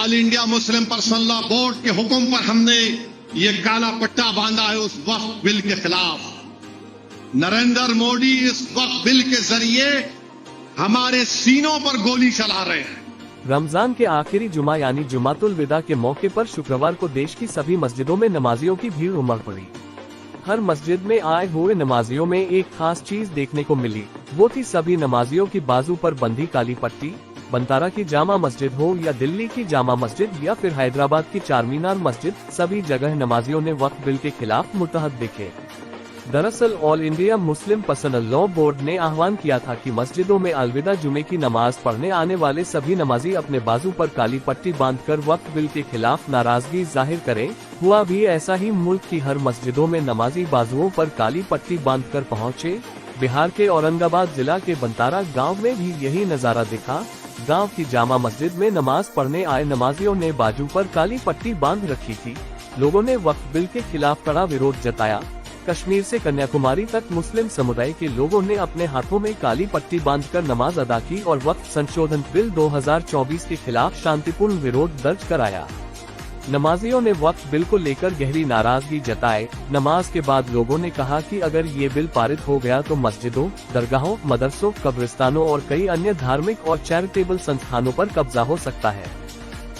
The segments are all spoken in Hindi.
All India Muslim personal law board के हुक्म पर हमने ये काला पट्टा बांधा है उस वक्फ बिल के खिलाफ। नरेंद्र मोदी इस वक्फ बिल के जरिए हमारे सीनों पर गोली चला रहे हैं। रमजान के आखिरी जुमा यानी जुमातुल विदा के मौके पर शुक्रवार को देश की सभी मस्जिदों में नमाजियों की भीड़ उमड़ पड़ी। हर मस्जिद में आए हुए नमाजियों में एक खास चीज देखने को मिली, वो थी सभी नमाजियों की बाजू पर बंधी काली पट्टी। बंतारा की जामा मस्जिद हो या दिल्ली की जामा मस्जिद या फिर हैदराबाद की चारमीनार मस्जिद, सभी जगह नमाजियों ने वक्फ बिल के खिलाफ मुतहद दिखे। दरअसल all India Muslim personal law board ने आह्वान किया था कि मस्जिदों में अलविदा जुमे की नमाज पढ़ने आने वाले सभी नमाजी अपने बाजू पर काली पट्टी बांधकर वक्फ बिल के खिलाफ नाराजगी जाहिर करें। हुआ भी ऐसा ही, मुल्क की हर मस्जिदों में नमाजी बाजुओं पर काली पट्टी बांधकर पहुंचे। बिहार के औरंगाबाद जिला के बंतारा गांव में भी यही नजारा दिखा। गांव की जामा मस्जिद में नमाज पढ़ने आए नमाजियों ने बाजू पर काली पट्टी बांध रखी थी। लोगों ने वक्फ बिल के खिलाफ कड़ा विरोध जताया। कश्मीर से कन्याकुमारी तक मुस्लिम समुदाय के लोगों ने अपने हाथों में काली पट्टी बांधकर नमाज अदा की और वक्फ संशोधन बिल 2024 के खिलाफ शांतिपूर्ण विरोध दर्ज कराया। नमाजियों ने वक्फ बिल को लेकर गहरी नाराजगी जताए। नमाज के बाद लोगों ने कहा कि अगर ये बिल पारित हो गया तो मस्जिदों, दरगाहों, मदरसों, कब्रिस्तानों और कई अन्य धार्मिक और चैरिटेबल संस्थानों पर कब्जा हो सकता है।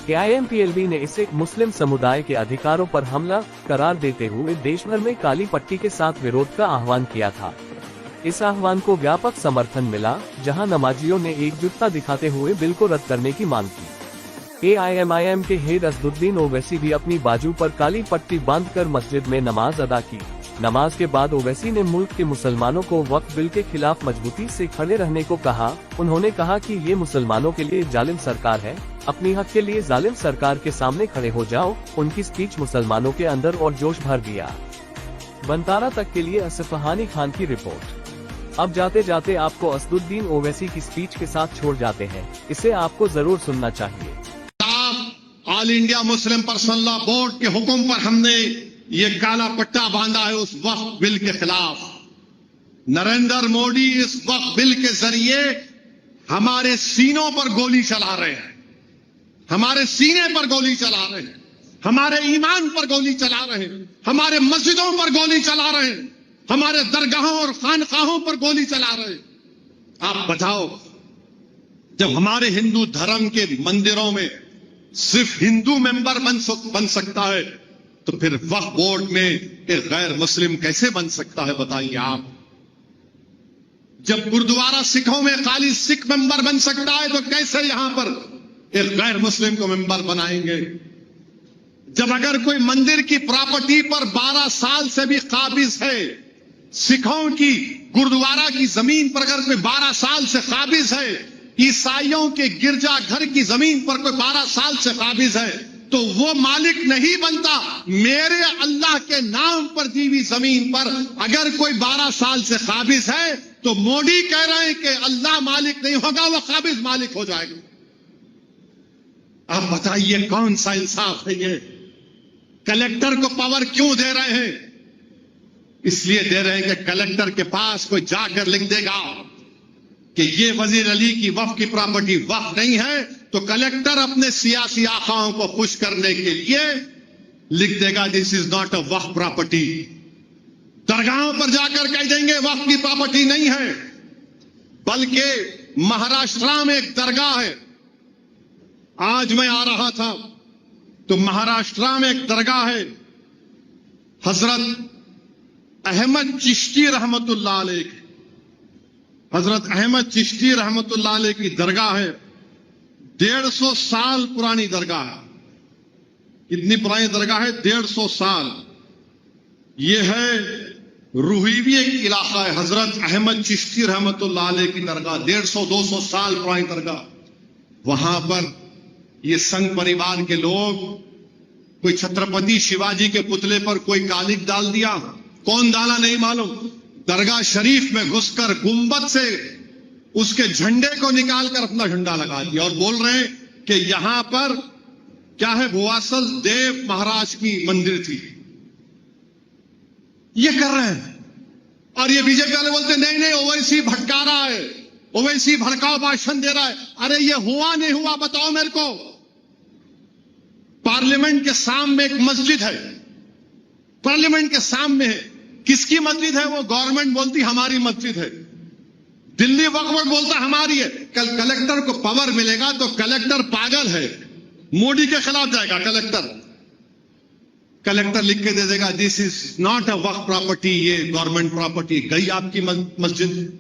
AIMPLB ने इसे मुस्लिम समुदाय के अधिकारों पर हमला करार देते हुए देश भर में काली पट्टी के साथ विरोध का आह्वान किया था। इस आह्वान को व्यापक समर्थन मिला, जहां नमाजियों ने एकजुटता दिखाते हुए बिल को रद्द करने की मांग की। AIMIM के हेड असदुद्दीन ओवैसी भी अपनी बाजू पर काली पट्टी बांधकर मस्जिद में नमाज अदा की। नमाज के बाद ओवैसी ने मुल्क के मुसलमानों को वक्फ बिल के खिलाफ मजबूती से खड़े रहने को कहा। उन्होंने कहा कि ये मुसलमानों के लिए जालिम सरकार है, अपनी हक के लिए जालिम सरकार के सामने खड़े हो जाओ। उनकी स्पीच मुसलमानों के अंदर और जोश भर दिया। बंतारा तक के लिए असफहानी खान की रिपोर्ट। अब जाते जाते आपको असदुद्दीन ओवैसी की स्पीच के साथ छोड़ जाते हैं, इसे आपको जरूर सुनना चाहिए। All India Muslim personal law board के हुक्म पर हमने ये काला पट्टा बांधा है उस वक्फ बिल के खिलाफ। नरेंद्र मोदी इस वक्फ बिल के जरिए हमारे सीनों पर गोली चला रहे हैं, हमारे सीने पर गोली चला रहे हैं, हमारे ईमान पर गोली चला रहे हैं, हमारे मस्जिदों पर गोली चला रहे हैं, हमारे दरगाहों और खानकाहों पर गोली चला रहे हैं। आप बताओ, जब हमारे हिंदू धर्म के मंदिरों में सिर्फ हिंदू मेंबर बन सकता है, तो फिर वक्फ बोर्ड में एक गैर मुस्लिम कैसे बन सकता है, बताइए आप। जब गुरुद्वारा सिखों में खाली सिख मेंबर बन सकता है, तो कैसे यहां पर एक गैर मुस्लिम को मेंबर बनाएंगे। जब अगर कोई मंदिर की प्रॉपर्टी पर 12 साल से भी काबिज है, सिखों की गुरुद्वारा की जमीन पर अगर कोई 12 साल से काबिज है, ईसाइयों के गिरजा घर की जमीन पर कोई 12 साल से काबिज है, तो वो मालिक नहीं बनता। मेरे अल्लाह के नाम पर दी हुई जमीन पर अगर कोई 12 साल से काबिज है, तो मोदी कह रहे हैं कि अल्लाह मालिक नहीं होगा, वो काबिज मालिक हो जाएगा। आप बताइए कौन सा इंसाफ है ये? कलेक्टर को पावर क्यों दे रहे हैं? इसलिए दे रहे हैं कि कलेक्टर के पास कोई जाकर लिख देगा कि ये वजीर अली की वक्फ की प्रॉपर्टी वक्फ नहीं है, तो कलेक्टर अपने सियासी आकाओं को खुश करने के लिए लिख देगा this is not a waqf property. दरगाहों पर जाकर कह देंगे वक्फ की प्रॉपर्टी नहीं है। बल्कि महाराष्ट्र में एक दरगाह है, आज मैं आ रहा था तो महाराष्ट्र में एक दरगाह है, हजरत अहमद चिश्ती रहमतुल्लाह अलैह, हजरत अहमद चिश्ती रहमतुल्लाह अलैह की दरगाह है। 150 साल पुरानी दरगाह है। कितनी पुरानी दरगाह है? 150 साल। यह है रूहीवी एक इलाका है, हजरत अहमद चिश्ती रहमतुल्लाह अलैह की दरगाह, 150-200 साल पुरानी दरगाह। वहां पर ये संघ परिवार के लोग, कोई छत्रपति शिवाजी के पुतले पर कोई कालिक डाल दिया, कौन डाला नहीं मालूम, दरगाह शरीफ में घुसकर गुंबद से उसके झंडे को निकालकर अपना झंडा लगा दिया और बोल रहे हैं कि यहां पर क्या है, भुवासल देव महाराज की मंदिर थी। ये कर रहे हैं। और ये बीजेपी वाले बोलते नहीं नहीं ओवैसी भटका रहा है, ओवैसी भड़काऊ भाषण दे रहा है। अरे ये हुआ नहीं हुआ बताओ मेरे को। पार्लियामेंट के सामने एक मस्जिद है, पार्लियामेंट के सामने है। किसकी मस्जिद है? वो गवर्नमेंट बोलती हमारी मस्जिद है, दिल्ली वक्फ बोर्ड बोलता हमारी है। कल कलेक्टर को पावर मिलेगा तो कलेक्टर पागल है, मोदी के खिलाफ जाएगा कलेक्टर लिख के दे देगा this is not a waqf property, ये गवर्नमेंट प्रॉपर्टी। गई आपकी मस्जिद।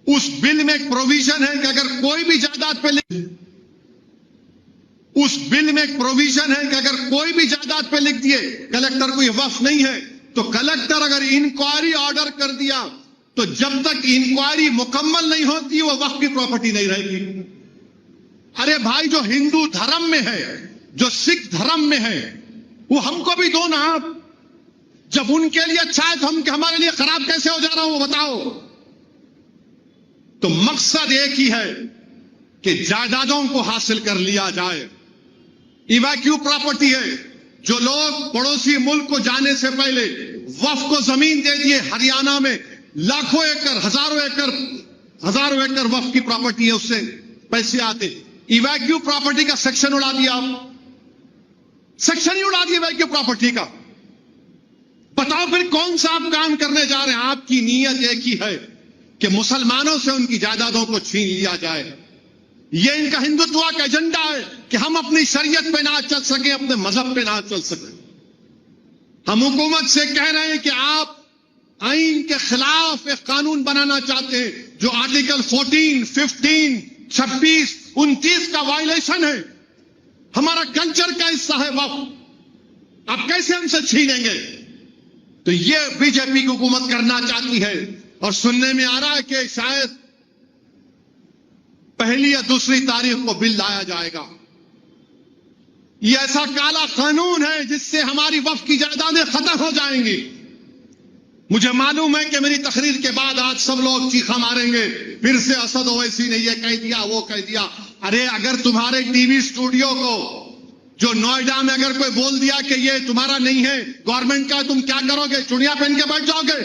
उस बिल में एक प्रोविजन है कि अगर कोई भी जायदाद पे उस बिल में एक प्रोविजन है कि अगर कोई भी जायदाद पे लिख दिए कलेक्टर को ये वक्फ नहीं है, तो कलेक्टर अगर इंक्वायरी ऑर्डर कर दिया तो जब तक इंक्वायरी मुकम्मल नहीं होती वो वक्फ की प्रॉपर्टी नहीं रहेगी। अरे भाई, जो हिंदू धर्म में है, जो सिख धर्म में है, वो हमको भी दो ना। जब उनके लिए अच्छा है तो हम हमारे लिए खराब कैसे हो जा रहा हूं वो बताओ। तो मकसद एक ही है कि जायदादों को हासिल कर लिया जाए। इवैक्यू प्रॉपर्टी है। जो लोग पड़ोसी मुल्क को जाने से पहले वक्फ को जमीन दे दिए, हरियाणा में लाखों एकड़, हजारों एकड़ वक्फ की प्रॉपर्टी है, उससे पैसे आते। इवैक्यू प्रॉपर्टी का सेक्शन उड़ा दिया आप, सेक्शन ही उड़ा दिया इवैक्यू प्रॉपर्टी का। बताओ फिर कौन सा आप काम करने जा रहे हैं? आपकी नीयत एक ही है कि मुसलमानों से उनकी जायदादों को छीन लिया जाए। यह इनका हिंदुत्व का एजेंडा है कि हम अपनी शरीयत पे ना चल सके, अपने मजहब पे ना चल सके। हम हुकूमत से कह रहे हैं कि आप आइन के खिलाफ एक कानून बनाना चाहते हैं जो आर्टिकल 14, 15, 26, 29 का वायलेशन है। हमारा कल्चर का हिस्सा है वक्फ। आप कैसे हमसे छीनेंगे? तो ये बीजेपी की हुकूमत करना चाहती है। और सुनने में आ रहा है कि शायद पहली या दूसरी तारीख को बिल लाया जाएगा। ये ऐसा काला कानून है जिससे हमारी वक्फ की जायदादें खत्म हो जाएंगी। मुझे मालूम है कि मेरी तकरीर के बाद आज सब लोग चीखा मारेंगे, फिर से असद ओवैसी ने ये कह दिया, वो कह दिया। अरे अगर तुम्हारे टीवी स्टूडियो को जो नोएडा में अगर कोई बोल दिया कि ये तुम्हारा नहीं है, गवर्नमेंट का, तुम क्या करोगे? चुड़िया पहन के बैठ जाओगे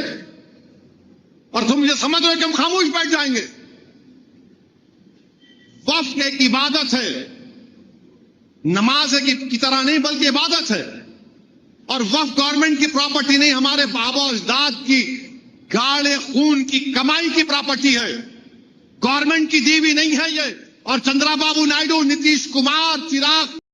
और तुम ये समझ रहे कि हम खामोश बैठ जाएंगे? वक्फ एक इबादत है, नमाज की तरह नहीं बल्कि इबादत है। और वक्फ गवर्नमेंट की प्रॉपर्टी नहीं, हमारे बाबा अजदाद की गाढ़े खून की कमाई की प्रॉपर्टी है। गवर्नमेंट की दी हुई नहीं है ये। और चंद्रबाबू नायडू, नीतीश कुमार, चिराग